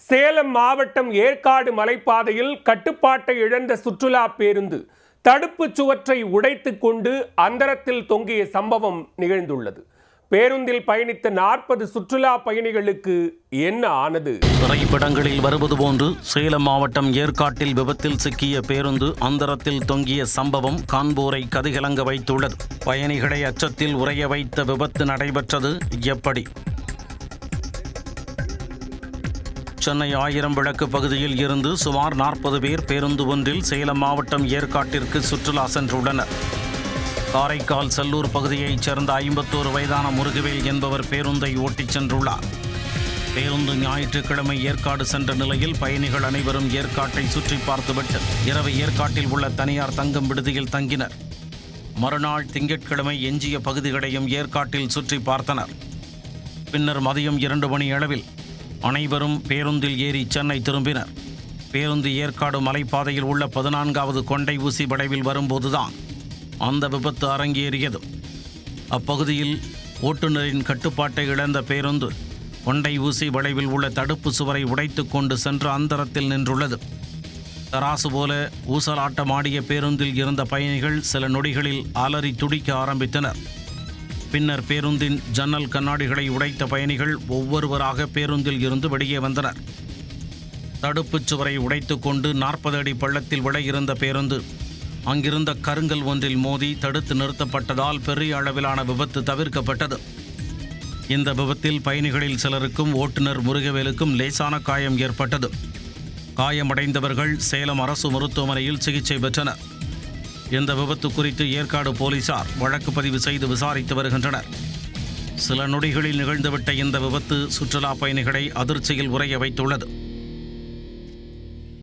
சேலம் மாவட்டம் ஏற்காடு மலைப்பாதையில் கட்டுப்பாட்டை இழந்த சுற்றுலா பேருந்து தடுப்புச் சுவற்றை உடைத்துக் கொண்டு அந்தரத்தில் தொங்கிய சம்பவம் நிகழ்ந்துள்ளது. பேருந்தில் பயணித்த 40 சுற்றுலா பயணிகளுக்கு என்ன ஆனது? திரைப்படங்களில் வருவது போன்று சேலம் மாவட்டம் ஏற்காட்டில் விபத்தில் சிக்கிய பேருந்து அந்தரத்தில் தொங்கிய சம்பவம் காண்போரை கதிகலங்க வைத்துள்ளது. பயணிகளை அச்சத்தில் உறைய வைத்த விபத்து நடைபெற்றது எப்படி? சென்னை 1000 விளக்கு பகுதியில் இருந்து சுமார் 40 பேர் பேருந்து ஒன்றில் சேலம் மாவட்டம் ஏற்காட்டிற்கு சுற்றுலா சென்றுள்ளனர். காரைக்கால் செல்லூர் பகுதியைச் சேர்ந்த 51 வயதான முருகவேல் என்பவர் பேருந்தை ஓட்டிச் சென்றுள்ளார். பேருந்து ஞாயிற்றுக்கிழமை ஏற்காடு சென்ற நிலையில் பயணிகள் அனைவரும் ஏற்காட்டை சுற்றி பார்த்துவிட்டு இரவு ஏற்காட்டில் உள்ள தனியார் தங்கும் விடுதியில் தங்கினர். மறுநாள் திங்கட்கிழமை எஞ்சிய பகுதிகளையும் ஏற்காட்டில் சுற்றி பார்த்தனர். பின்னர் மதியம் 2 மணி அளவில் அனைவரும் பேருந்தில் ஏறி சென்னை திரும்பினர். பேருந்து ஏற்காடு மலைப்பாதையில் உள்ள 14வது கொண்டை ஊசி வளைவில் வரும்போதுதான் அந்த விபத்து அரங்கேறியது. அப்பகுதியில் ஓட்டுநரின் கட்டுப்பாட்டை இழந்த பேருந்து கொண்டை ஊசி வளைவில் உள்ள தடுப்பு சுவரை உடைத்து கொண்டு சென்று அந்தரத்தில் நின்றுள்ளது. தராசு போல ஊசலாட்டமாடிய பேருந்தில் இருந்த பயணிகள் சில நொடிகளில் அலறி துடிக்க ஆரம்பித்தனர். பின்னர் பேருந்தின் ஜன்னல் கண்ணாடிகளை உடைத்த பயணிகள் ஒவ்வொருவராக பேருந்தில் இருந்து வெளியே வந்தனர். தடுப்புச் சுவரை உடைத்து கொண்டு 40 அடி பள்ளத்தில் விழ இருந்த பேருந்து அங்கிருந்த கருங்கல் ஒன்றில் மோதி தடுத்து நிறுத்தப்பட்டதால் பெரிய அளவிலான விபத்து தவிர்க்கப்பட்டது. இந்த விபத்தில் பயணிகளில் சிலருக்கும் ஓட்டுநர் முருகவேலுக்கும் லேசான காயம் ஏற்பட்டது. காயமடைந்தவர்கள் சேலம் அரசு மருத்துவமனையில் சிகிச்சை பெற்றனர். இந்த விபத்து குறித்து ஏற்காடு போலீசார் வழக்கு பதிவு செய்து விசாரித்து வருகின்றனர். சில நொடிகளில் நிகழ்ந்துவிட்ட இந்த விபத்து சுற்றுலா பயணிகளை அதிர்ச்சியில் உறைய வைத்துள்ளது.